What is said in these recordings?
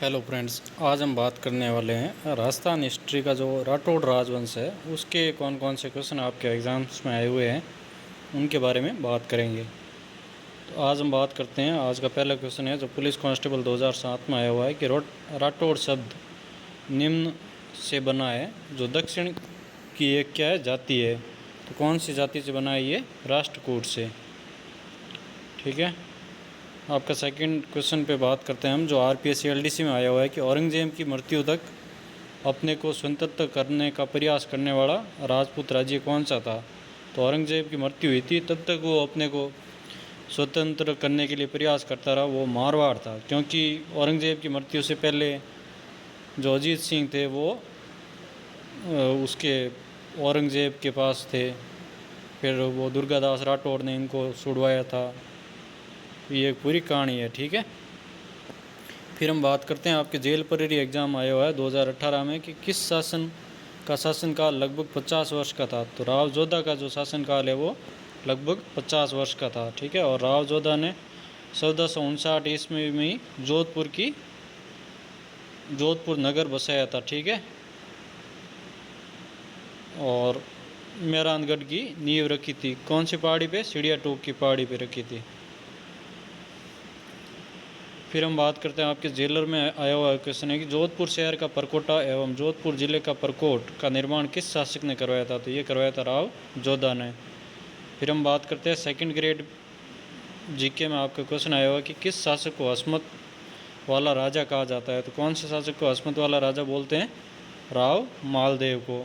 Hello friends, आज हम बात करने वाले हैं राजस्थान हिस्ट्री का जो राठौड़ राजवंश है उसके कौन कौन से क्वेश्चन आपके एग्ज़ाम्स में आए हुए हैं उनके बारे में बात करेंगे। तो आज हम बात करते हैं। आज का पहला क्वेश्चन है जो पुलिस कांस्टेबल 2007 में आया हुआ है कि राठौड़ शब्द निम्न से बना है जो दक्षिण की एक क्या है जाति है, तो कौन सी जाति से बना है ये? राष्ट्रकूट से। ठीक है, आपका सेकंड क्वेश्चन पे बात करते हैं हम जो आरपीएससी एलडीसी में आया हुआ है कि औरंगजेब की मृत्यु तक अपने को स्वतंत्र करने का प्रयास करने वाला राजपूत राज्य कौन सा था? तो औरंगजेब की मृत्यु हुई थी तब तक वो अपने को स्वतंत्र करने के लिए प्रयास करता रहा, वो मारवाड़ था। क्योंकि औरंगजेब की मृत्यु से पहले जो अजीत सिंह थे वो उसके औरंगजेब के पास थे, फिर वो दुर्गादास राठौड़ ने इनको छुड़वाया था। ये एक पूरी कहानी है। ठीक है, फिर हम बात करते हैं आपके जेल परेरी एग्ज़ाम आया हुआ है 2018 में कि किस शासन का शासनकाल लगभग 50 वर्ष का था? तो राव जोधा का जो शासनकाल है वो लगभग 50 वर्ष का था। ठीक है, और राव जोधा ने 1459 ईस्वी में जोधपुर नगर बसाया था। ठीक है, और मेहरानगढ़ की नींव रखी थी। कौन सी पहाड़ी पे? सिड़िया टोक की पहाड़ी पे रखी थी। फिर हम बात करते हैं आपके जेलर में आया हुआ क्वेश्चन है कि जोधपुर शहर का परकोटा एवं जोधपुर जिले का परकोट का निर्माण किस शासक ने करवाया था? तो ये करवाया था राव जोधा ने। फिर हम बात करते हैं सेकंड ग्रेड जीके में आपका क्वेश्चन आया हुआ कि किस शासक को हसमत वाला राजा कहा जाता है? तो कौन से शासक को हसमत वाला राजा बोलते हैं? राव मालदेव को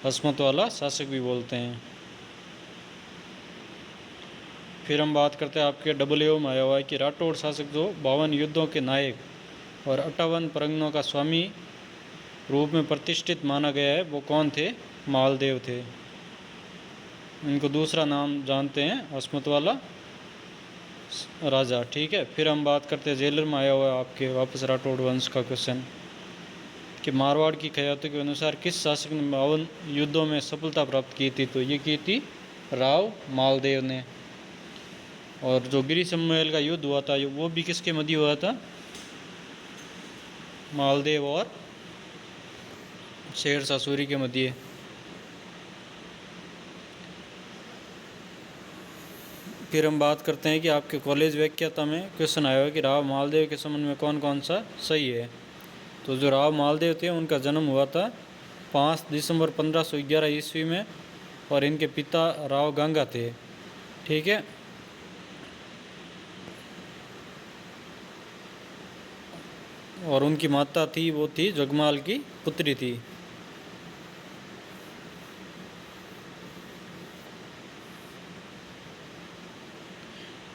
हसमत वाला शासक भी बोलते हैं। फिर हम बात करते हैं आपके डब्ल्यू में आया हुआ है कि राठौड़ शासक जो 52 युद्धों के नायक और 58 परगनों का स्वामी रूप में प्रतिष्ठित माना गया है, वो कौन थे? मालदेव थे। इनको दूसरा नाम जानते हैं हसमत वाला राजा। ठीक है, फिर हम बात करते हैं जेलर में आया हुआ है आपके वापस राठौड़ वंश का क्वेश्चन कि मारवाड़ की ख्यातों के अनुसार किस शासक ने 52 युद्धों में सफलता प्राप्त की थी? तो ये की थी राव मालदेव ने। और जो गिरी सम्मेल का युद्ध हुआ था वो भी किसके मध्य हुआ था? मालदेव और शेरशाह सूरी के मध्य। फिर हम बात करते हैं कि आपके कॉलेज व्याख्याता में क्वेश्चन आया है कि राव मालदेव के संबंध में कौन कौन सा सही है? तो जो राव मालदेव थे उनका जन्म हुआ था 5 दिसंबर 1511 ईस्वी में और इनके पिता राव गंगा थे। ठीक है, और उनकी माता थी वो थी जगमाल की पुत्री थी।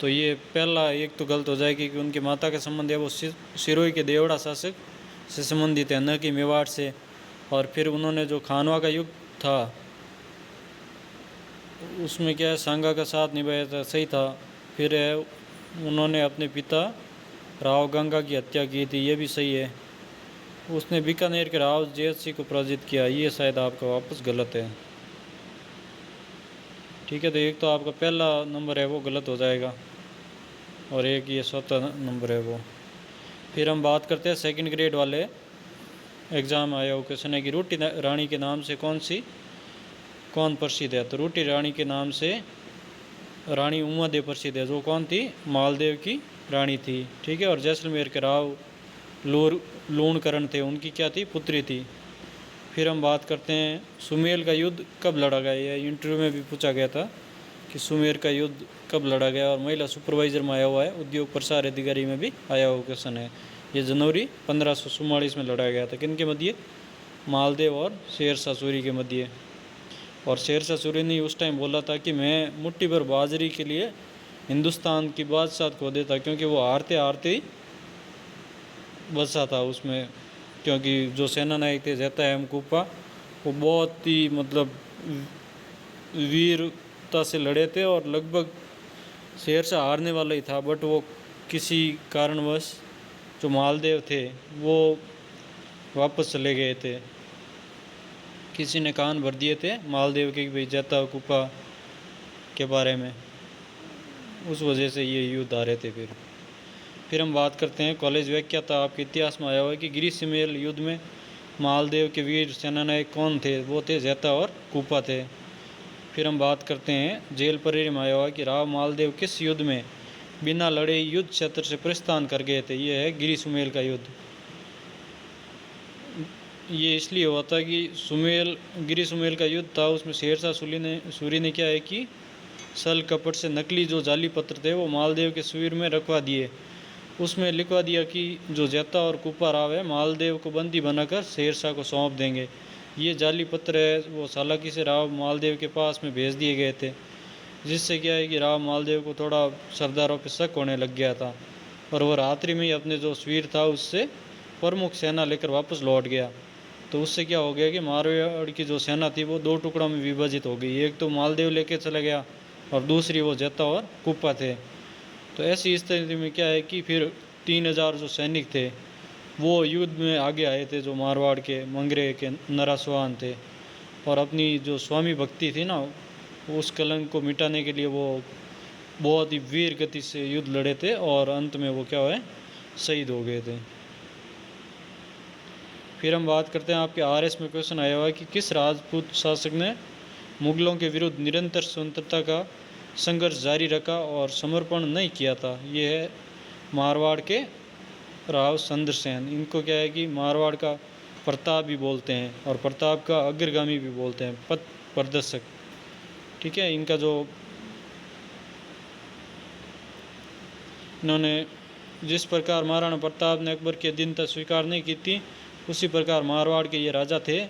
तो ये पहला एक तो गलत हो जाएगी कि उनकी माता के संबंध है वो सिरोही के देवड़ा शासक से संबंधित है, न कि मेवाड़ से। और फिर उन्होंने जो खानवा का युग था उसमें क्या है सांगा का साथ निभाया था, सही था। फिर है उन्होंने अपने पिता राव गंगा की हत्या की थी, ये भी सही है। उसने बीकानेर के राव जैत सिंह को पराजित किया, ये शायद आपका वापस गलत है। ठीक है, तो एक तो आपका पहला नंबर है वो गलत हो जाएगा और एक ये चौथा नंबर है वो। फिर हम बात करते हैं सेकंड ग्रेड वाले एग्ज़ाम आया हो क्वेश्चन है कि रोटी रानी के नाम से कौन प्रसिद्ध है? तो रोटी रानी के नाम से रानी उमादेव प्रसिद्ध है, जो कौन थी? मालदेव की रानी थी। ठीक है, और जैसलमेर के राव लूणकरण थे, उनकी क्या थी? पुत्री थी। फिर हम बात करते हैं सुमेल का युद्ध कब लड़ा गया? यह इंटरव्यू में भी पूछा गया था कि सुमेर का युद्ध कब लड़ा गया, और महिला सुपरवाइजर में आया हुआ है, उद्योग प्रसार अधिकारी में भी आया हुआ क्वेश्चन है। ये जनवरी 1544 में लड़ा गया था। किनके मध्य? मालदेव और शेरशाह सूरी के मध्य। और शेरशाह सूरी ने उस टाइम बोला था कि मैं मुट्ठी भर बाजरी के लिए हिंदुस्तान की बादशाह खो देता, क्योंकि वो हारते हारते ही बचा था उसमें। क्योंकि जो सेना नायक थे जैता एम कुप्पा, वो बहुत ही मतलब वीरता से लड़े थे और लगभग शेरशाह हारने वाला ही था, बट वो किसी कारणवश जो मालदेव थे वो वापस चले गए थे। किसी ने कान भर दिए थे मालदेव के भाई जैता कुप्पा के बारे में, उस वजह से ये युद्ध आ रहे थे। फिर फिर हम बात करते हैं कॉलेज व्याख्याता। आपके इतिहास में आया हुआ है कि गिरिसिमेल युद्ध में मालदेव के वीर सेनानायक कौन थे? वो थे जैता और कूपा थे। फिर हम बात करते हैं जेल परेड में आया हुआ है कि राव मालदेव किस युद्ध में बिना लड़े युद्ध क्षेत्र से प्रस्थान कर गए थे? ये है गिरिसुमेल का युद्ध। ये इसलिए हुआ था कि गिरिसुमेल का युद्ध था, उसमें शेरशाह सूरी ने क्या है कि सल कपट से नकली जो जाली पत्र थे वो मालदेव के शिविर में रखवा दिए। उसमें लिखवा दिया कि जो जैता और कुपा राव है मालदेव को बंदी बनाकर शेरशाह को सौंप देंगे। ये जाली पत्र है वो चालाकी से राव मालदेव के पास में भेज दिए गए थे, जिससे क्या है कि राव मालदेव को थोड़ा सरदारों पर शक होने लग गया था और वह रात्रि में ही अपने जो शिविर था उससे प्रमुख सेना लेकर वापस लौट गया। तो उससे क्या हो गया कि मारवाड़ की जो सेना थी वो दो टुकड़ों में विभाजित हो गई। एक तो मालदेव लेके चला गया और दूसरी वो जैता और कुपा थे। तो ऐसी स्थिति में क्या है कि फिर 3000 जो सैनिक थे वो युद्ध में आगे आए थे, जो मारवाड़ के मंगरे के नरास्वान थे, और अपनी जो स्वामी भक्ति थी ना उस कलंक को मिटाने के लिए वो बहुत ही वीर गति से युद्ध लड़े थे और अंत में वो क्या हुए, शहीद हो गए थे। फिर हम बात करते हैं आपके RS में क्वेश्चन आया हुआ है कि किस राजपूत शासक ने मुगलों के विरुद्ध निरंतर स्वतंत्रता का संघर्ष जारी रखा और समर्पण नहीं किया था? ये है मारवाड़ के राव चंद्रसेन। इनको क्या है कि मारवाड़ का प्रताप भी बोलते हैं और प्रताप का अग्रगामी भी बोलते हैं, पथ प्रदर्शक। ठीक है, इनका जो इन्होंने जिस प्रकार महाराणा प्रताप ने अकबर की अधीनता स्वीकार नहीं की थी, उसी प्रकार मारवाड़ के ये राजा थे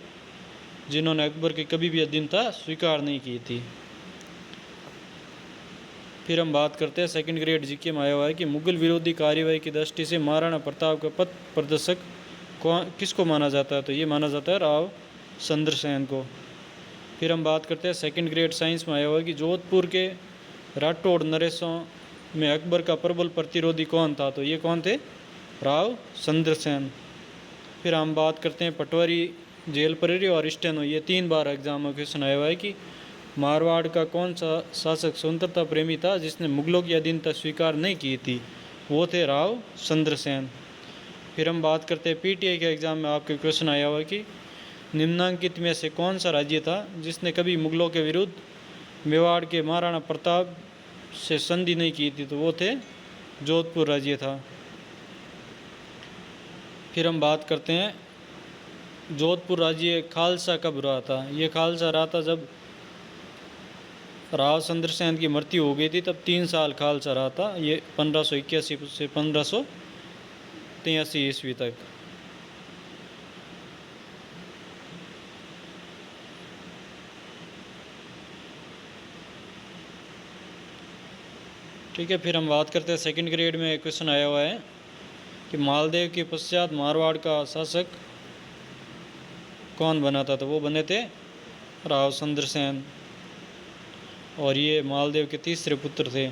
जिन्होंने अकबर की कभी भी अधीनता स्वीकार नहीं की थी। फिर हम बात करते हैं सेकंड ग्रेड जीके में आया हुआ है कि मुगल विरोधी कार्यवाही की दृष्टि से महाराणा प्रताप का पथ प्रदर्शक किसको माना जाता है? तो ये माना जाता है राव चंद्रसेन को। फिर हम बात करते हैं सेकंड ग्रेड साइंस में आया हुआ है कि जोधपुर के राठौड़ नरेशों में अकबर का प्रबल प्रतिरोधी कौन था? तो ये कौन थे? राव चंद्रसेन। फिर हम बात करते हैं पटवारी, जेल परेरी और स्टेनो। ये 3 बार एग्जाम में क्वेश्चन आया हुआ है कि मारवाड़ का कौन सा शासक स्वतंत्रता प्रेमी था जिसने मुगलों की अधीनता स्वीकार नहीं की थी? वो थे राव चंद्रसेन। फिर हम बात करते हैं PTI के एग्ज़ाम में आपके क्वेश्चन आया हुआ है कि निम्नांकित में से कौन सा राज्य था जिसने कभी मुगलों के विरुद्ध मेवाड़ के महाराणा प्रताप से संधि नहीं की थी? तो वो थे जोधपुर राज्य था। फिर हम बात करते हैं जोधपुर राज्य खालसा कब रहा था? ये खालसा रहा था जब राव चंद्रसेन की मृत्यु हो गई थी, तब 3 साल खालसा रहा था। ये 1581 से 1583 ईस्वी तक। ठीक है, फिर हम बात करते हैं सेकंड ग्रेड में क्वेश्चन आया हुआ है कि मालदेव के पश्चात मारवाड़ का शासक कौन बना था? तो वो बने थे राव चंद्रसेन और ये मालदेव के तीसरे पुत्र थे।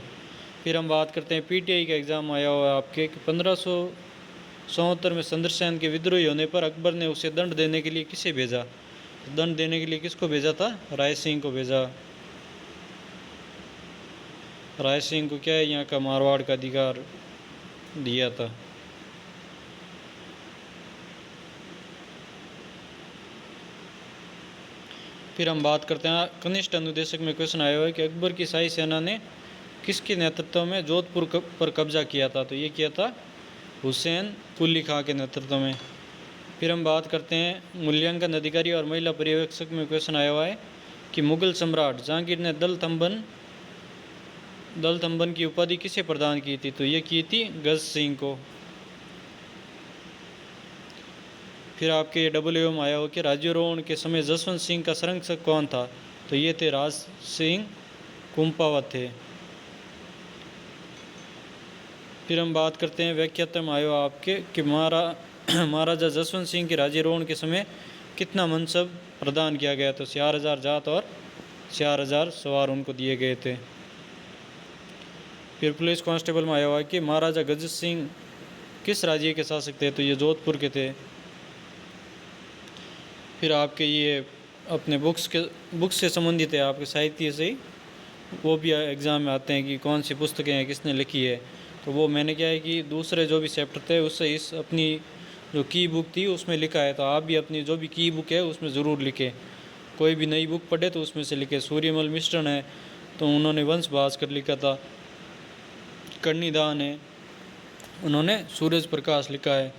फिर हम बात करते हैं PTI का एग्ज़ाम आया हुआ है आपके कि 1577 में चंद्रसेन के विद्रोही होने पर अकबर ने उसे दंड देने के लिए किसे भेजा? दंड देने के लिए किसको भेजा था? राय सिंह को भेजा। राय सिंह को क्या है यहाँ का मारवाड़ का अधिकार दिया था। फिर हम बात करते हैं कनिष्ठ अनुदेशक में क्वेश्चन आया हुआ है कि अकबर की शाही सेना ने किसके नेतृत्व में जोधपुर पर कब्जा किया था? तो ये किया था हुसैन कुली खां के नेतृत्व में। फिर हम बात करते हैं मूल्यांकन अधिकारी और महिला पर्यवेक्षक में क्वेश्चन आया हुआ है कि मुगल सम्राट जहांगीर ने दल थम्बन की उपाधि किसे प्रदान की थी? तो ये की थी गज सिंह को। फिर आपके WO में आया हो कि राज्यारोहण के समय जसवंत सिंह का संरक्षक कौन था? तो ये थे राज सिंह कुंपावत थे। फिर हम बात करते हैं व्याख्याता में आया हो आपके कि महाराजा जसवंत सिंह के राज्यारोहण के समय कितना मनसब प्रदान किया गया? तो 4000 जात और 4000 सवार उनको दिए गए थे। फिर पुलिस कांस्टेबल में आया हुआ है कि महाराजा गज सिंह किस राज्य के शासक थे? तो ये जोधपुर के थे। फिर आपके ये अपने बुक्स से संबंधित है, आपके साहित्य से ही वो भी एग्ज़ाम में आते हैं कि कौन सी पुस्तकें हैं, किसने लिखी है। तो वो मैंने क्या है कि दूसरे जो भी चैप्टर थे उससे इस अपनी जो की बुक थी उसमें लिखा है। तो आप भी अपनी जो भी की बुक है उसमें ज़रूर लिखें। कोई भी नई बुक पढ़े तो उसमें से लिखे। सूर्यमल मिश्रण है तो उन्होंने वंश भास्कर लिखा था। कर्णिदान है, उन्होंने सूरज प्रकाश लिखा है।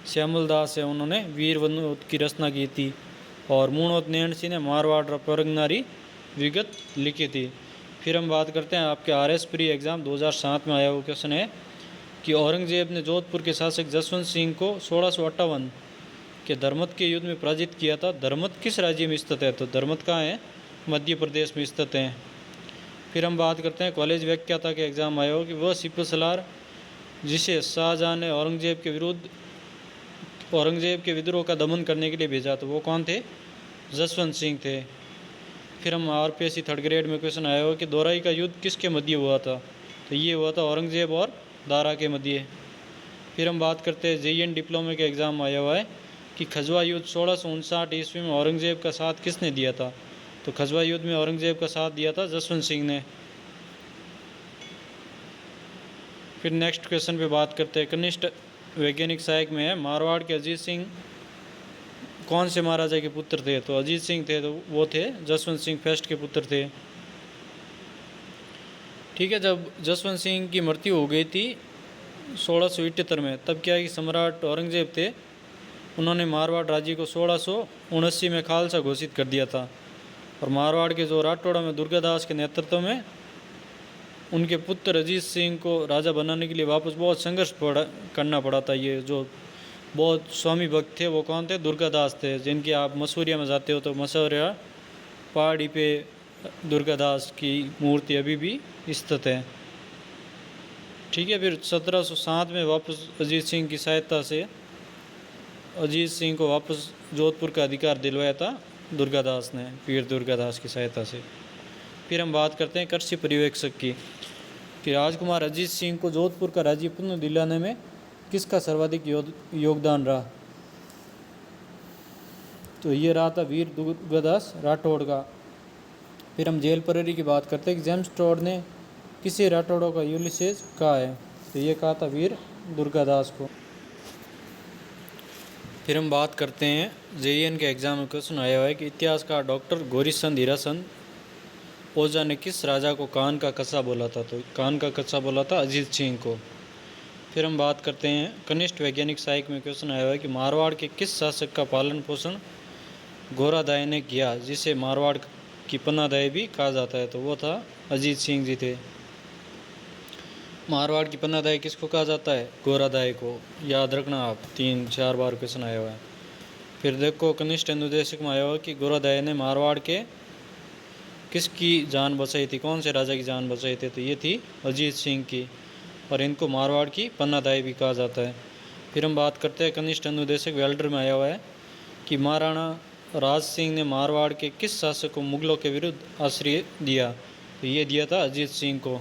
श्यामल दास है, उन्होंने वीर वनोद की रचना की थी। और मूणोत नैण सिंह ने मारवाड़ परगनारी विगत लिखी थी। फिर हम बात करते हैं आपके RS प्री एग्ज़ाम 2007 में आया हुआ क्वेश्चन है कि औरंगजेब ने जोधपुर के शासक जसवंत सिंह को 1658 के धर्मत के युद्ध में पराजित किया था। धर्मत किस राज्य में स्थित है? तो धर्मत कहाँ है? मध्य प्रदेश में स्थित है। फिर हम बात करते हैं कॉलेज व्याख्याता के एग्ज़ाम आया हो कि वह सिपह सलार जिसे शाहजहाँ ने औरंगजेब के विद्रोह का दमन करने के लिए भेजा, तो वो कौन थे? जसवंत सिंह थे। फिर हम RPSC थर्ड ग्रेड में क्वेश्चन आया हो कि दोराई का युद्ध किसके मध्य हुआ था? तो ये हुआ था औरंगजेब और दारा के मध्य। फिर हम बात करते हैं JN डिप्लोमा के एग्ज़ाम आया हुआ है कि खजवा युद्ध 1659 ईस्वी में औरंगजेब का साथ किसने दिया था? तो खजवा युद्ध में औरंगजेब का साथ दिया था जसवंत सिंह ने। फिर नेक्स्ट क्वेश्चन पे बात करते हैं कनिष्ठ वैज्ञानिक सहायक में है मारवाड़ के अजीत सिंह कौन से महाराजा के पुत्र थे? तो अजीत सिंह थे, तो वो थे जसवंत सिंह फर्स्ट के पुत्र थे। ठीक है, जब जसवंत सिंह की मृत्यु हो गई थी 1678 में, तब क्या है कि सम्राट औरंगजेब थे, उन्होंने मारवाड़ राज्य को 1679 में खालसा घोषित कर दिया था। और मारवाड़ के जो राठौड़ा में दुर्गादास के नेतृत्व में उनके पुत्र अजीत सिंह को राजा बनाने के लिए वापस बहुत संघर्ष करना पड़ा था। ये जो बहुत स्वामी भक्त थे वो कौन थे? दुर्गादास थे, जिनकी आप मसूरिया में जाते हो तो मसूरिया पहाड़ी पे दुर्गादास की मूर्ति अभी भी स्थित है। ठीक है, फिर 1707 में वापस अजीत सिंह की सहायता से अजीत सिंह को वापस जोधपुर का अधिकार दिलवाया था दुर्गादास ने, पीर दुर्गादास की सहायता से। फिर हम बात करते हैं कृषि पर्यवेक्षक की कि राजकुमार अजीत सिंह को जोधपुर का राज्य पुनः दिलाने में किसका सर्वाधिक योगदान रहा? तो ये रहा था वीर दुर्गादास राठौड़ का। फिर हम जेल प्रहरी की बात करते हैं कि जेम्स टॉड ने किसी राठौड़ों का यूलिसेस कहा है? तो ये कहा था वीर दुर्गादास को। फिर हम बात करते हैं JN के एग्जाम में क्वेश्चन आया हुआ है कि इतिहासकार डॉक्टर गौरीचंद हीराचंद ओझा ने किस राजा को कान का कस्सा बोला था? तो कान का कस्सा बोला था अजीत सिंह को। फिर हम बात करते हैं कनिष्ठ वैज्ञानिक सहायक में क्वेश्चन आया हुआ है कि मारवाड़ के किस शासक का पालन पोषण घोरादाय ने किया, जिसे मारवाड़ की पन्नादाई भी कहा जाता है? तो वो था अजीत सिंह जी थे। मारवाड़ की पन्नादाई किसको कहा जाता है? घोरादाय को। याद रखना आप, 3-4 बार क्वेश्चन आया हुआ है। फिर देखो कनिष्ठ अनुदेशक में आया हुआ कि घोरादाय ने मारवाड़ के किसकी जान बचाई थी? कौन से राजा की जान बचाई थी? तो ये थी अजीत सिंह की। और इनको मारवाड़ की पन्नादाई भी कहा जाता है। फिर हम बात करते हैं कनिष्ठ अनुदेशक वेल्डर में आया हुआ है कि महाराणा राज सिंह ने मारवाड़ के किस शासक को मुगलों के विरुद्ध आश्रय दिया? तो ये दिया था अजीत सिंह को।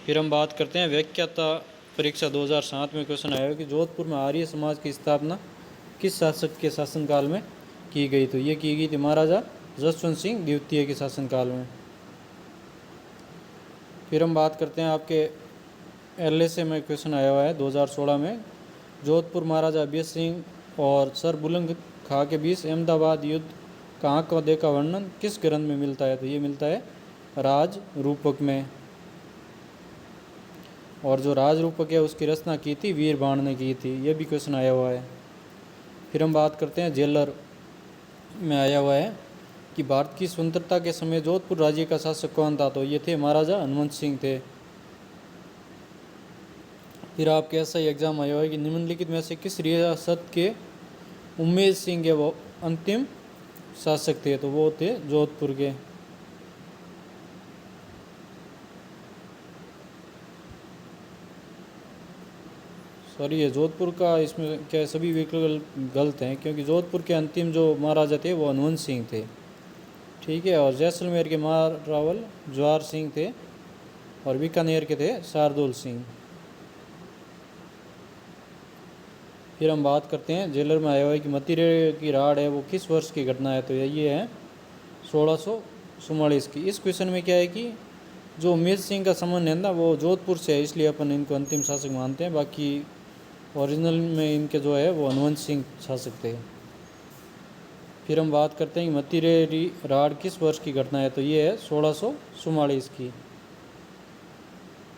फिर हम बात करते हैं व्याख्याता परीक्षा 2007 में क्वेश्चन आया है कि जोधपुर में आर्य समाज की स्थापना किस शासक के शासनकाल में की गई? तो ये की गई थी महाराजा जसवंत सिंह द्वितीय के शासनकाल में। फिर हम बात करते हैं आपके LSA में क्वेश्चन आया हुआ है 2016 में, जोधपुर महाराजा अभय सिंह और सर बुलंद खां के बीच अहमदाबाद युद्ध का आंख देखा वर्णन किस ग्रंथ में मिलता है? तो ये मिलता है राज रूपक में। और जो राज रूपक है उसकी रचना की थी वीर बाण ने की थी। ये भी क्वेश्चन आया हुआ है। फिर हम बात करते हैं जेलर में आया हुआ है कि भारत की स्वतंत्रता के समय जोधपुर राज्य का शासक कौन था? तो ये थे महाराजा हनुमंत सिंह थे। फिर आपके ऐसा ही एग्जाम आया हुआ है कि निम्नलिखित में से किस रियासत के उम्मेद सिंह है वो अंतिम शासक थे? तो वो थे जोधपुर के। सॉरी, ये जोधपुर का, इसमें क्या सभी विकल्प गलत हैं क्योंकि जोधपुर के अंतिम जो महाराजा थे वो हनुमंत सिंह थे। ठीक है, और जैसलमेर के महारावल जवाहर सिंह थे और बीकानेर के थे शार्दुल सिंह। फिर हम बात करते हैं जेलर में आया हुआ है कि मतीरे की राड़ है वो किस वर्ष की घटना है? तो ये है 1644 की। इस क्वेश्चन में क्या है कि जो उमेश सिंह का संबंध है ना वो जोधपुर से है, इसलिए अपन इनको अंतिम शासक मानते हैं। बाकी ओरिजिनल में इनके जो है वो हनुवंश सिंह शासक थे। फिर हम बात करते हैं कि मतिरेरी राड़ किस वर्ष की घटना है, तो ये है 1644 की।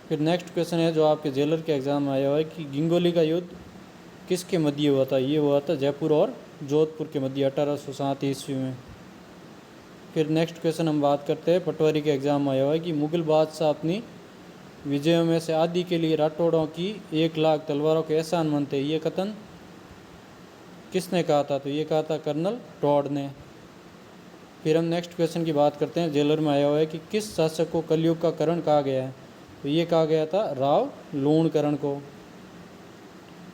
फिर नेक्स्ट क्वेश्चन है जो आपके जेलर के एग्ज़ाम में आया हुआ है कि गिंगोली का युद्ध किसके मध्य हुआ था, ये हुआ था जयपुर और जोधपुर के मध्य 1807 ईस्वी में। फिर नेक्स्ट क्वेश्चन हम बात करते हैं पटवारी के एग्ज़ाम में आया हुआ है कि मुगल बादशाह अपनी विजयों में से आदि के लिए राठौड़ों की 1,00,000 तलवारों के एहसान मानते, ये कथन किसने कहा था, तो ये कहा था कर्नल टॉड ने। फिर हम नेक्स्ट क्वेश्चन की बात करते हैं जेलर में आया हुआ है कि किस शासक को कलयुग का करण कहा गया है, तो ये कहा गया था राव लूणकरण को।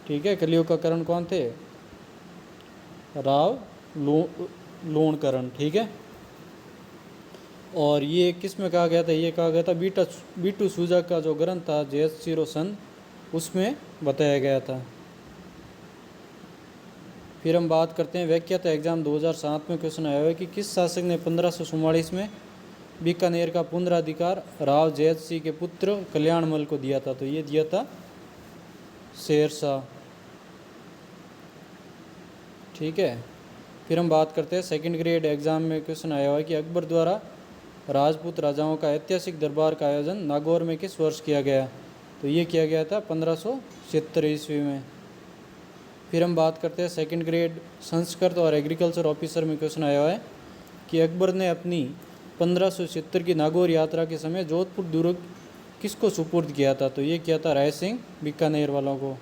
ठीक है, कलयुग का करण कौन थे, राव लूणकरण। ठीक है, और ये किस में कहा गया था, ये कहा गया था बीटू सूजा का जो ग्रंथ था जयसिरो सन, उसमें बताया गया था। फिर हम बात करते हैं व्याख्याता एग्जाम 2007 में क्वेश्चन आया हुआ है कि किस शासक ने 1544 में बीकानेर का पुनराधिकार राव जैत सिंह के पुत्र कल्याणमल को दिया था, तो ये दिया था शेरशाह। ठीक है, फिर हम बात करते हैं सेकंड ग्रेड एग्जाम में क्वेश्चन आया हुआ है कि अकबर द्वारा राजपूत राजाओं का ऐतिहासिक दरबार का आयोजन नागौर में किस वर्ष किया गया, तो ये किया गया था 1570 ईस्वी में। फिर हम बात करते हैं सेकंड ग्रेड संस्कृत और एग्रीकल्चर ऑफिसर में क्वेश्चन आया हुआ है कि अकबर ने अपनी 1570 की नागौर यात्रा के समय जोधपुर दुर्ग किसको सुपुर्द किया था, तो ये किया था राय सिंह बीकानेर वालों को।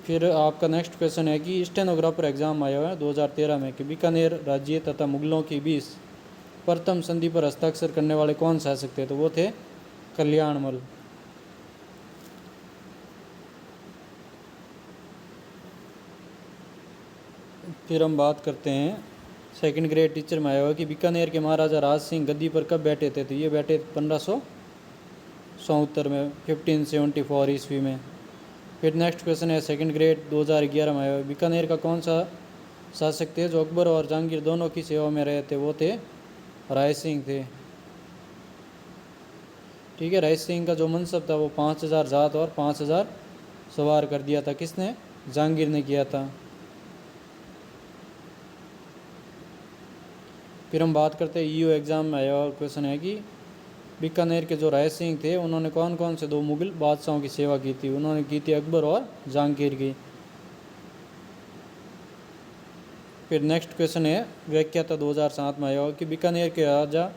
फिर आपका नेक्स्ट क्वेश्चन है कि स्टेनोग्राफर एग्जाम आया हुआ है 2013 में कि बीकानेर राज्य तथा मुगलों के बीच प्रथम संधि पर हस्ताक्षर करने वाले कौन शासक थे, तो वो थे कल्याणमल। फिर हम बात करते हैं सेकंड ग्रेड टीचर में आया हुआ कि बीकानेर के महाराजा राज सिंह गद्दी पर कब बैठे थे, तो ये बैठे 1574 में 1574 ईस्वी में। फिर नेक्स्ट क्वेश्चन है सेकंड ग्रेड 2011 में आया हुआ बीकानेर का कौन सा शासक थे जो अकबर और जहांगीर दोनों की सेवा में रहे थे, वो थे राय सिंह थे। ठीक है, राय सिंह का जो मनसब था वो 5000 जात और 5000 सवार कर दिया था, किसने, जहांगीर ने किया था। फिर हम बात करते हैं ईओ एग्ज़ाम में आया हुआ क्वेश्चन है कि बीकानेर के जो राय सिंह थे उन्होंने कौन कौन से दो मुगल बादशाहों की सेवा की थी, उन्होंने की थी अकबर और जहांगीर की। फिर नेक्स्ट क्वेश्चन है व्याख्याता 2007 में आया हुआ कि बीकानेर के राजा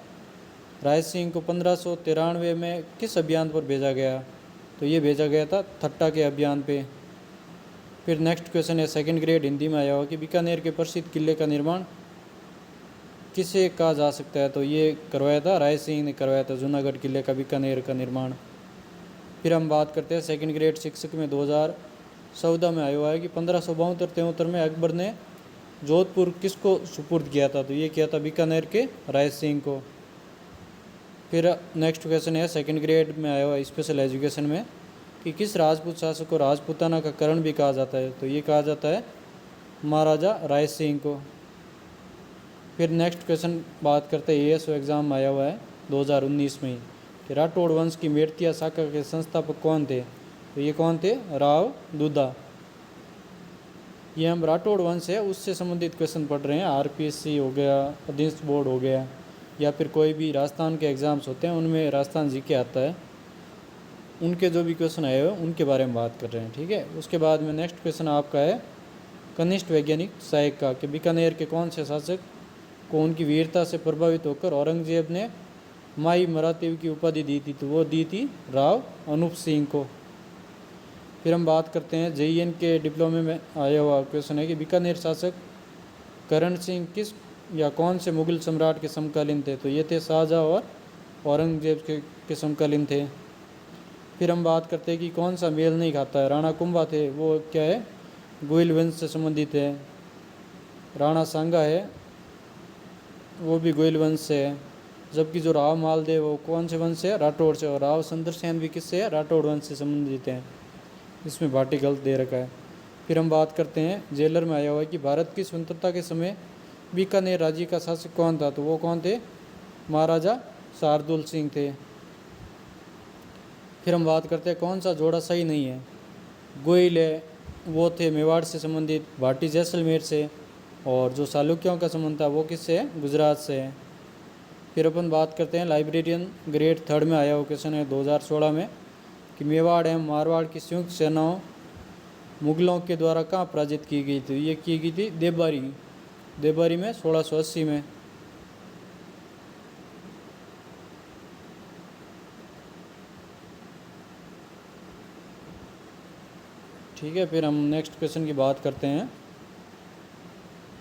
राय सिंह को 1593 में किस अभियान पर भेजा गया, तो ये भेजा गया था थट्टा के अभियान पे। फिर नेक्स्ट क्वेश्चन है सेकंड ग्रेड हिंदी में आया हुआ कि बीकानेर के प्रसिद्ध किले का निर्माण किसे कहा जा सकता है, तो ये करवाया था राय सिंह ने करवाया था जूनागढ़ किले का बीकानेर का निर्माण। फिर हम बात करते हैं सेकंड ग्रेड शिक्षक में 2014 में आया हुआ है कि 1572-73 में अकबर ने जोधपुर किसको सुपुर्द किया था, तो ये किया था बीकानेर के राय सिंह को। फिर नेक्स्ट क्वेश्चन है सेकंड ग्रेड में आया हुआ है स्पेशल एजुकेशन में कि किस राजपूत शासक को राजपूताना का करण भी कहा जाता है, तो ये कहा जाता है महाराजा राय सिंह को। फिर नेक्स्ट क्वेश्चन बात करते हैं एएसओ एग्ज़ाम में आया हुआ है 2019 में ही कि राठौड़ वंश की मेड़तिया शाखा के संस्थापक कौन थे, तो ये कौन थे, राव दुद्धा। ये हम राठौड़ वंश है उससे संबंधित क्वेश्चन पढ़ रहे हैं, आरपीएससी हो गया, अधीनस्थ बोर्ड हो गया, या फिर कोई भी राजस्थान के एग्ज़ाम्स होते हैं उनमें राजस्थान जीके आता है, उनके जो भी क्वेश्चन आए हुए उनके बारे में बात कर रहे हैं। ठीक है, उसके बाद में नेक्स्ट क्वेश्चन आपका है कनिष्ठ वैज्ञानिक सहायक का कि बीकानेर के कौन से शासक को उनकी वीरता से प्रभावित होकर औरंगजेब ने माई मरातीव की उपाधि दी थी, तो वो दी थी राव अनूप सिंह को। फिर हम बात करते हैं जेईएन के डिप्लोमे में आया हुआ क्वेश्चन है कि बीकानेर शासक करण सिंह किस या कौन से मुगल सम्राट के समकालीन थे, तो ये थे शाहजहाँ और औरंगजेब के समकालीन थे। फिर हम बात करते हैं कि कौन सा मेल नहीं खाता है, राणा कुंभा थे वो क्या है, गोयल वंश से संबंधित है। राणा सांगा है वो भी गोयल वंश से है, जबकि जो राव मालदेव वो कौन से वंश से है, राठौड़ से, और राव सुंदरसेन भी किससे है, राठौड़ वंश से संबंधित हैं। इसमें भाटी गलत दे रखा है। फिर हम बात करते हैं जेलर में आया हुआ है कि भारत की स्वतंत्रता के समय बीकानेर राज्य का शासक कौन था, तो वो कौन थे, महाराजा शार्दुल सिंह थे। फिर हम बात करते हैं कौन सा जोड़ा सही नहीं है। गोयल है वो थे मेवाड़ से संबंधित, भाटी जैसलमेर से, और जो चालुक्यों का संबंध था वो किससे है, गुजरात से है। फिर अपन बात करते हैं लाइब्रेरियन ग्रेड 3 में आया हुआ क्वेश्चन है 2016 में कि मेवाड़ एवं मारवाड़ की संयुक्त सेनाओं मुगलों के द्वारा कहाँ पराजित की गई थी। ये की गई थी देवबारी में 1680 में। ठीक है, फिर हम नेक्स्ट क्वेश्चन की बात करते हैं।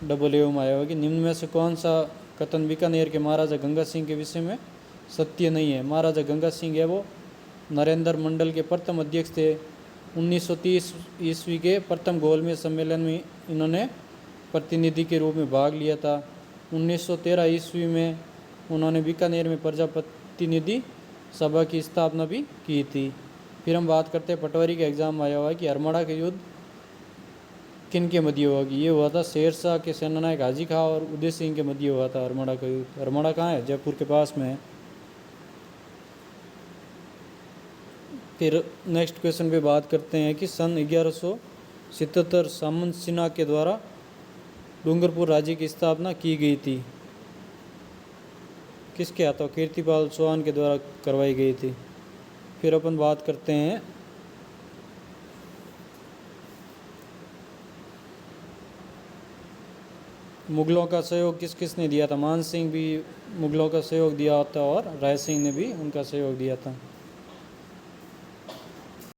डबल ए में आया हुआ कि निम्न में से कौन सा कथन बीकानेर के महाराजा गंगा सिंह के विषय में सत्य नहीं है। महाराजा गंगा सिंह है वो नरेंद्र मंडल के प्रथम अध्यक्ष थे। 1930 ईस्वी के प्रथम गोलमेज सम्मेलन में इन्होंने प्रतिनिधि के रूप में भाग लिया था। 1913 ईस्वी में उन्होंने बीकानेर में प्रजाप्रतिनिधि सभा की स्थापना भी की थी। फिर हम बात करते हैं पटवारी का एग्ज़ाम आया हुआ है कि हरमाड़ा का युद्ध किन के मध्य हुआ। ये हुआ था शेरशाह के सेनानायक हाजी खां और उदय सिंह के मध्य हुआ था हरमाड़ा का युद्ध। हरमाड़ा कहाँ है, जयपुर के पास में है। फिर नेक्स्ट क्वेश्चन पे बात करते हैं कि सन 1177 सामंत सिन्हा के द्वारा डूंगरपुर राज्य की स्थापना की गई थी। किसके हाथों, कीर्तिपाल चौहान के द्वारा करवाई गई थी। फिर अपन बात करते हैं मुगलों का सहयोग किस किस ने दिया था। मान सिंह भी मुगलों का सहयोग दिया था और राय सिंह ने भी उनका सहयोग दिया था।